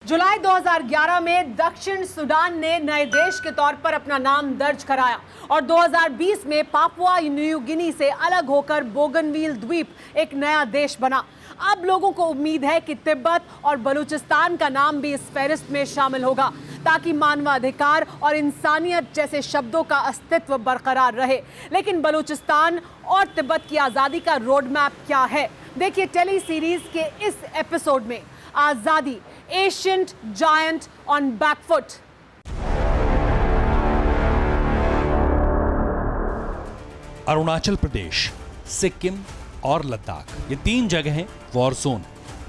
जुलाई 2011 में दक्षिण सूडान ने नए देश के तौर पर अपना नाम दर्ज कराया और 2020 में पापुआ न्यू गिनी से अलग होकर बोगनवील द्वीप एक नया देश बना। अब लोगों को उम्मीद है कि तिब्बत और बलूचिस्तान का नाम भी इस फहरिस्त में शामिल होगा ताकि मानवाधिकार और इंसानियत जैसे शब्दों का अस्तित्व बरकरार रहे। लेकिन बलूचिस्तान और तिब्बत की आज़ादी का रोड मैप क्या है? देखिए टेली सीरीज के इस एपिसोड में आज़ादी, ancient giant on back foot. Arunachal Pradesh, Sikkim और लद्दाख, ये तीन जगहें वॉर जोन,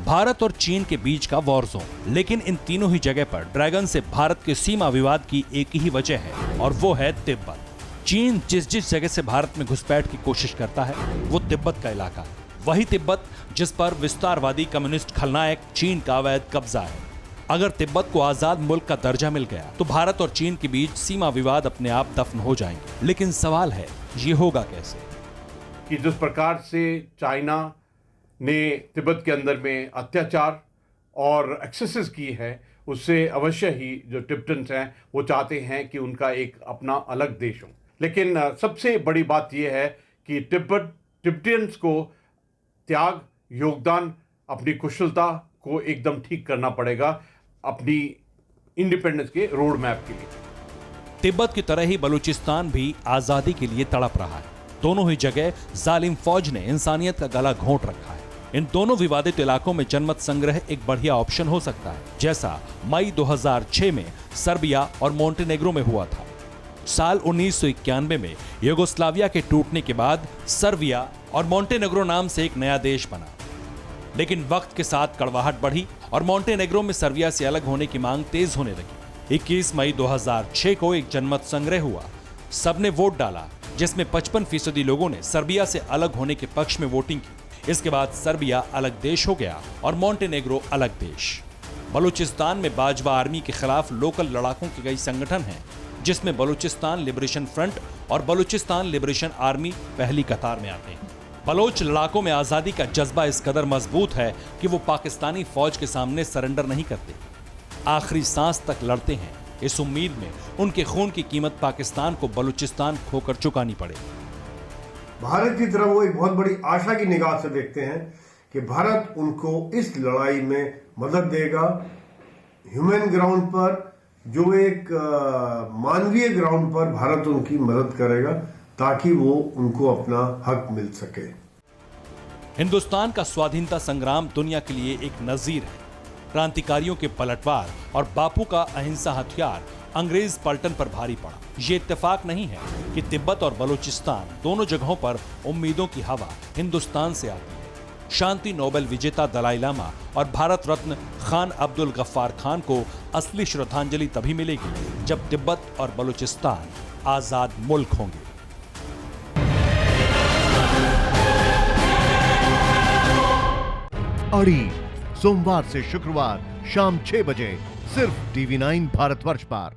भारत और चीन के बीच का वॉर जोन। लेकिन इन तीनों ही जगह पर ड्रैगन से भारत के सीमा विवाद की एक ही वजह है और वो है तिब्बत। चीन जिस जिस जगह से भारत में घुसपैठ की कोशिश करता है वो तिब्बत का इलाका है। वही तिब्बत जिस पर विस्तारवादी कम्युनिस्ट खलनायक चीन का अवैध कब्जा है। अगर तिब्बत को आजाद मुल्क का दर्जा मिल गया तो भारत और चीन के बीच सीमा विवाद अपने आप दफन हो जाएंगे। लेकिन सवाल है ये होगा कैसे? कि जिस प्रकार से चाइना ने तिब्बत के अंदर में अत्याचार और एक्सेसेस की है, उससे अवश्य ही जो टिब्बतन्स हैं वो चाहते हैं कि उनका एक अपना अलग देश हो। लेकिन सबसे बड़ी बात यह है कि तिब्बतियंस को त्याग, योगदान, अपनी कुशलता को एकदम ठीक करना पड़ेगा अपनी इंडिपेंडेंस के रोड मैप के लिए। तिब्बत की तरह ही बलूचिस्तान भी आजादी के लिए तड़प रहा है। दोनों ही जगह जालिम फौज ने इंसानियत का गला घोंट रखा है। इन दोनों विवादित इलाकों में जनमत संग्रह एक बढ़िया ऑप्शन हो सकता है, जैसा मई 2006 में सर्बिया और मोंटेनेग्रो में हुआ था। साल 1991 में यूगोस्लाविया के टूटने के बाद सर्बिया और मोंटेनेग्रो नाम से एक नया देश बना। लेकिन वक्त के साथ कड़वाहट बढ़ी और मोंटेनेग्रो में सर्बिया से अलग होने की मांग तेज होने लगी। 21 मई 2006 को एक जनमत संग्रह हुआ। सबने वोट डाला जिसमें 55% लोगों ने सर्बिया से अलग होने के पक्ष में वोटिंग की। इसके बाद सर्बिया अलग देश हो गया और मोंटेनेग्रो अलग देश। बलूचिस्तान में बाजवा आर्मी के खिलाफ लोकल लड़ाकों के कई संगठन हैं, जिसमें बलूचिस्तान लिबरेशन फ्रंट और बलूचिस्तान लिबरेशन आर्मी पहली कतार में आते हैं। बलोच लड़ाकों में आजादी का जज्बा इस कदर मजबूत है कि वो पाकिस्तानी फौज के सामने सरेंडर नहीं करते। आखिरी सांस तक लड़ते हैं, इस उम्मीद में उनके खून की कीमत पाकिस्तान को बलूचिस्तान खोकर चुकानी पड़े। भारत की तरफ वो एक बहुत बड़ी आशा की निगाह से देखते हैं कि भारत उनको इस लड़ाई में मदद देगा, ह्यूमन ग्राउंड पर, जो एक मानवीय ग्राउंड पर भारत उनकी मदद करेगा ताकि वो उनको अपना हक मिल सके। हिंदुस्तान का स्वाधीनता संग्राम दुनिया के लिए एक नजीर है। क्रांतिकारियों के पलटवार और बापू का अहिंसा हथियार अंग्रेज पलटन पर भारी पड़ा। ये इत्तेफाक नहीं है कि तिब्बत और बलूचिस्तान दोनों जगहों पर उम्मीदों की हवा हिंदुस्तान से आती है। शांति नोबेल विजेता दलाई लामा और भारत रत्न खान अब्दुल गफ्फार खान को असली श्रद्धांजलि तभी मिलेगी जब तिब्बत और बलूचिस्तान आजाद मुल्क होंगे। अड़ी सोमवार से शुक्रवार शाम 6 बजे सिर्फ TV9 भारतवर्ष पर।